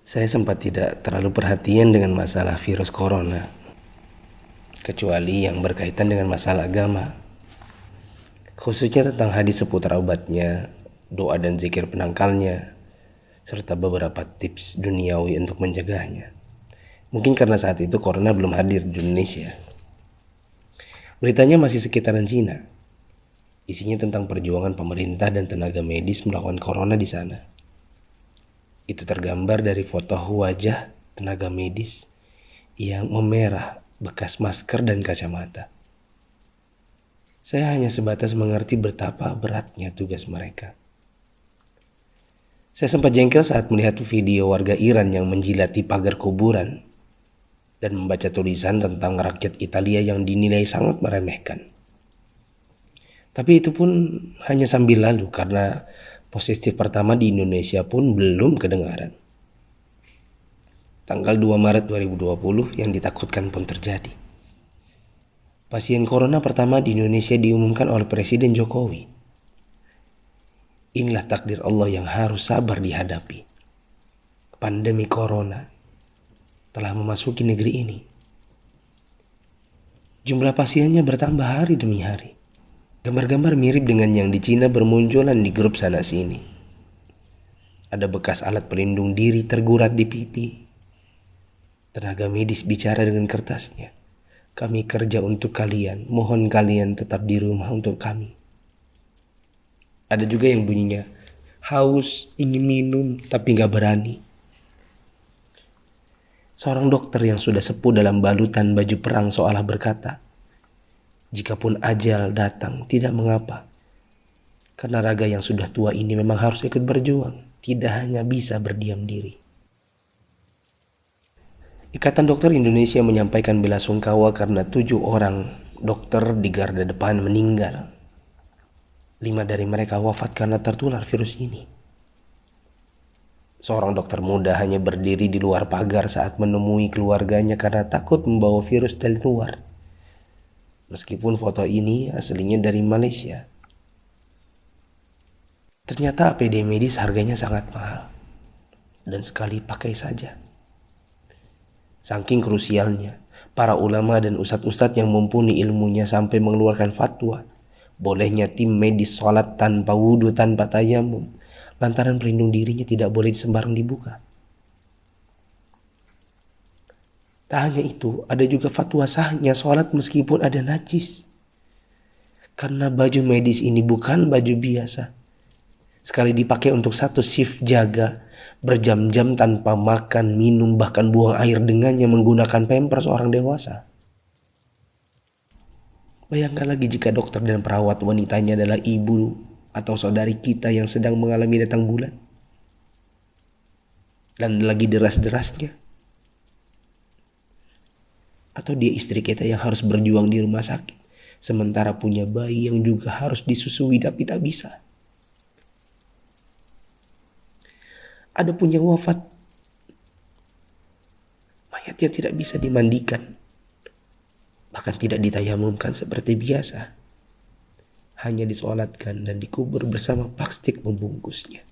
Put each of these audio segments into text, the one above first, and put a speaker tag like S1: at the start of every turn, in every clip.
S1: Saya sempat tidak terlalu perhatian dengan masalah virus corona, kecuali yang berkaitan dengan masalah agama, khususnya tentang hadis seputar obatnya, doa dan zikir penangkalnya, serta beberapa tips duniawi untuk menjaganya. Mungkin karena saat itu corona belum hadir di Indonesia. Beritanya masih sekitaran Cina. Isinya tentang perjuangan pemerintah dan tenaga medis melawan corona di sana. Itu tergambar dari foto wajah tenaga medis yang memerah bekas masker dan kacamata. Saya hanya sebatas mengerti betapa beratnya tugas mereka. Saya sempat jengkel saat melihat video warga Iran yang menjilati pagar kuburan dan membaca tulisan tentang rakyat Italia yang dinilai sangat meremehkan. Tapi itu pun hanya sambil lalu karena positif pertama di Indonesia pun belum kedengaran. Tanggal 2 Maret 2020 yang ditakutkan pun terjadi. Pasien corona pertama di Indonesia diumumkan oleh Presiden Jokowi. Inilah takdir Allah yang harus sabar dihadapi. Pandemi corona telah memasuki negeri ini. Jumlah pasiennya bertambah hari demi hari. Gambar-gambar mirip dengan yang di Cina bermunculan di grup sana sini. Ada bekas alat pelindung diri tergurat di pipi. Tenaga medis bicara dengan kertasnya. Kami kerja untuk kalian, mohon kalian tetap di rumah untuk kami. Ada juga yang bunyinya, haus, ingin minum, tapi gak berani. Seorang dokter yang sudah sepuh dalam balutan baju perang seolah berkata, jikapun ajal datang, tidak mengapa. Karena raga yang sudah tua ini memang harus ikut berjuang, tidak hanya bisa berdiam diri. Ikatan Dokter Indonesia menyampaikan bela sungkawa karena 7 orang dokter di garda depan meninggal. 5 dari mereka wafat karena tertular virus ini. Seorang dokter muda hanya berdiri di luar pagar saat menemui keluarganya karena takut membawa virus dari luar. Meskipun foto ini aslinya dari Malaysia. Ternyata APD medis harganya sangat mahal. Dan sekali pakai saja. Saking krusialnya, para ulama dan ustadz-ustadz yang mumpuni ilmunya sampai mengeluarkan fatwa. Bolehnya tim medis sholat tanpa wudhu, tanpa tayamum. Lantaran pelindung dirinya tidak boleh sembarang dibuka. Tak hanya itu, ada juga fatwa sahnya sholat meskipun ada najis. Karena baju medis ini bukan baju biasa. Sekali dipakai untuk satu shift jaga, berjam-jam tanpa makan, minum, bahkan buang air dengannya menggunakan pampers orang dewasa. Bayangkan lagi jika dokter dan perawat wanitanya adalah ibu atau saudari kita yang sedang mengalami datang bulan. Dan lagi deras-derasnya. Atau dia istri kita yang harus berjuang di rumah sakit, sementara punya bayi yang juga harus disusui tapi tak bisa. Ada pun yang wafat, mayatnya tidak bisa dimandikan, bahkan tidak ditayamumkan seperti biasa, hanya disolatkan dan dikubur bersama plastik membungkusnya.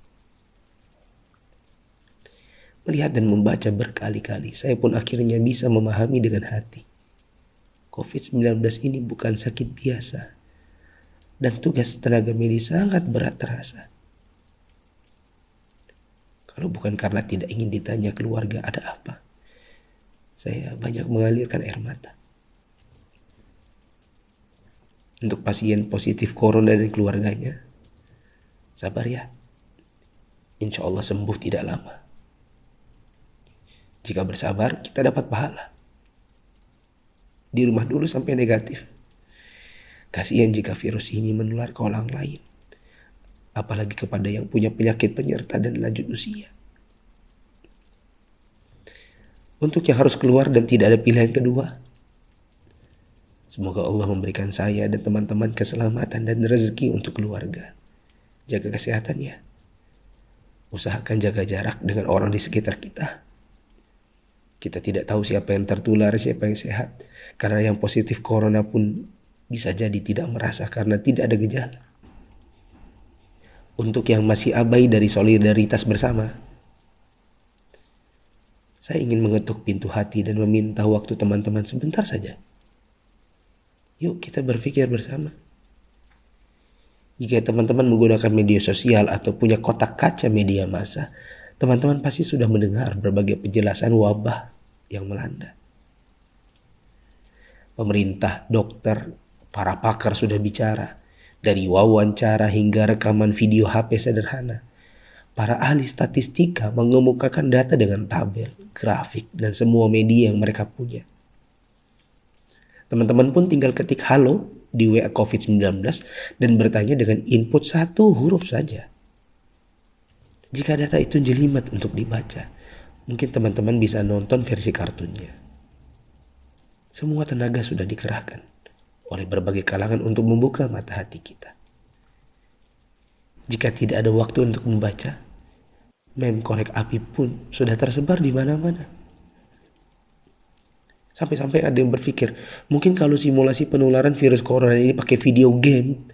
S1: Melihat dan membaca berkali-kali, saya pun akhirnya bisa memahami dengan hati. COVID-19 ini bukan sakit biasa, dan tugas tenaga medis sangat berat terasa. Kalau bukan karena tidak ingin ditanya keluarga ada apa, saya banyak mengalirkan air mata. Untuk pasien positif corona dan keluarganya, sabar ya, insya Allah sembuh tidak lama. Jika bersabar, kita dapat pahala. Di rumah dulu sampai negatif. Kasihan jika virus ini menular ke orang lain. Apalagi kepada yang punya penyakit penyerta dan lanjut usia. Untuk yang harus keluar dan tidak ada pilihan kedua, semoga Allah memberikan saya dan teman-teman keselamatan dan rezeki untuk keluarga. Jaga kesehatan ya. Usahakan jaga jarak dengan orang di sekitar kita. Kita tidak tahu siapa yang tertular, siapa yang sehat. Karena yang positif corona pun bisa jadi tidak merasa karena tidak ada gejala. Untuk yang masih abai dari solidaritas bersama, Saya ingin mengetuk pintu hati dan meminta waktu teman-teman sebentar saja. Yuk kita berpikir bersama. Jika teman-teman menggunakan media sosial atau punya kotak kaca media massa, teman-teman pasti sudah mendengar berbagai penjelasan wabah yang melanda. Pemerintah, dokter, para pakar sudah bicara, dari wawancara hingga rekaman video HP sederhana. Para ahli statistika mengemukakan data dengan tabel, grafik, dan semua media yang mereka punya. Teman-teman pun tinggal ketik halo di WA COVID-19 dan bertanya dengan input satu huruf saja. Jika data itu jelimet untuk dibaca, mungkin teman-teman bisa nonton versi kartunnya. Semua tenaga sudah dikerahkan oleh berbagai kalangan untuk membuka mata hati kita. Jika tidak ada waktu untuk membaca, meme korek api pun sudah tersebar di mana-mana. Sampai-sampai ada yang berpikir, mungkin kalau simulasi penularan virus corona ini pakai video game,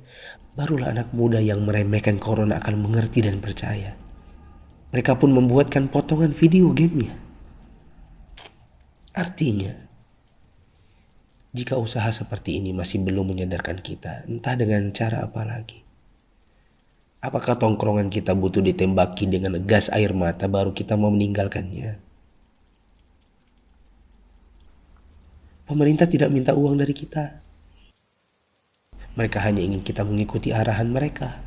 S1: barulah anak muda yang meremehkan corona akan mengerti dan percaya. Mereka pun membuatkan potongan video gamenya. Artinya, jika usaha seperti ini masih belum menyadarkan kita, entah dengan cara apa lagi. Apakah tongkrongan kita butuh ditembaki dengan gas air mata baru kita mau meninggalkannya? Pemerintah tidak minta uang dari kita. Mereka hanya ingin kita mengikuti arahan mereka.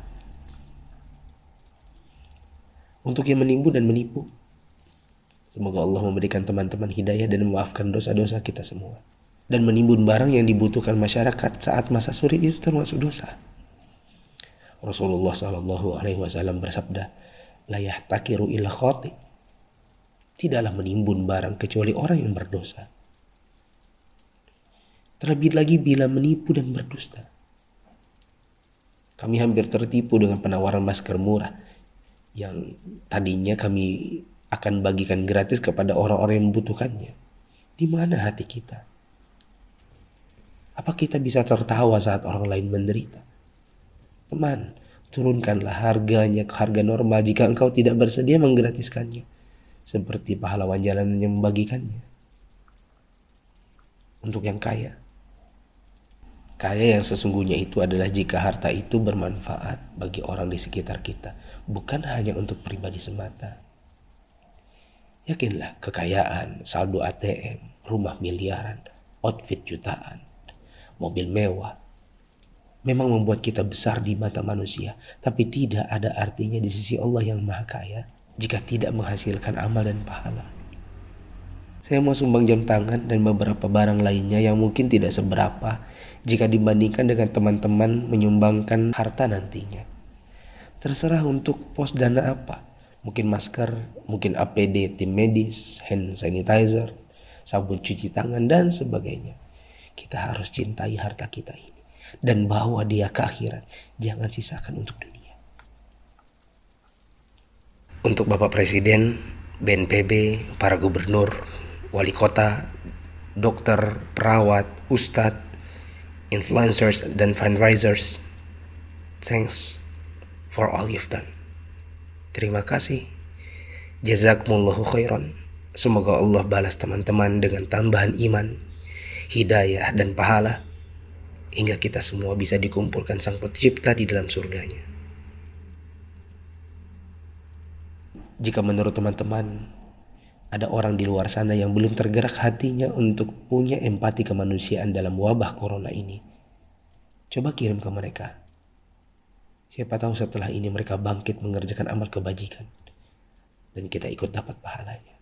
S1: Untuk yang menipu dan menipu, semoga Allah memberikan teman-teman hidayah dan memaafkan dosa-dosa kita semua. Dan menimbun barang yang dibutuhkan masyarakat saat masa sulit itu termasuk dosa. Rasulullah SAW bersabda, la yahtakiru illa khati. Tidaklah menimbun barang kecuali orang yang berdosa. Terlebih lagi bila menipu dan berdusta. Kami hampir tertipu dengan penawaran masker murah yang tadinya kami akan bagikan gratis kepada orang-orang yang membutuhkannya. Di mana hati kita? Apa kita bisa tertawa saat orang lain menderita? Teman, turunkanlah harganya ke harga normal jika engkau tidak bersedia menggratiskannya, seperti pahlawan jalanan yang membagikannya. Untuk yang kaya yang sesungguhnya itu adalah jika harta itu bermanfaat bagi orang di sekitar kita, bukan hanya untuk pribadi semata. Yakinlah, kekayaan, saldo ATM, rumah miliaran, outfit jutaan, mobil mewah, memang membuat kita besar di mata manusia, tapi tidak ada artinya di sisi Allah yang Maha Kaya jika tidak menghasilkan amal dan pahala. Saya mau sumbang jam tangan dan beberapa barang lainnya yang mungkin tidak seberapa jika dibandingkan dengan teman-teman menyumbangkan harta nantinya. Terserah untuk pos dana apa, mungkin masker, mungkin APD tim medis, hand sanitizer, sabun cuci tangan, dan sebagainya. Kita harus cintai harta kita ini dan bawa dia ke akhirat. Jangan sisakan untuk dunia. Untuk Bapak Presiden, BNPB, para gubernur, wali kota, dokter, perawat, ustadz, influencers, dan fundraisers, thanks for all you've done. Terima kasih. Jazakumullahu khairan. Semoga Allah balas teman-teman dengan tambahan iman, hidayah, dan pahala, hingga kita semua bisa dikumpulkan Sang Pencipta di dalam surganya. Jika menurut teman-teman ada orang di luar sana yang belum tergerak hatinya untuk punya empati kemanusiaan dalam wabah corona ini, coba kirim ke mereka. Siapa tahu setelah ini mereka bangkit mengerjakan amal kebajikan dan kita ikut dapat pahalanya.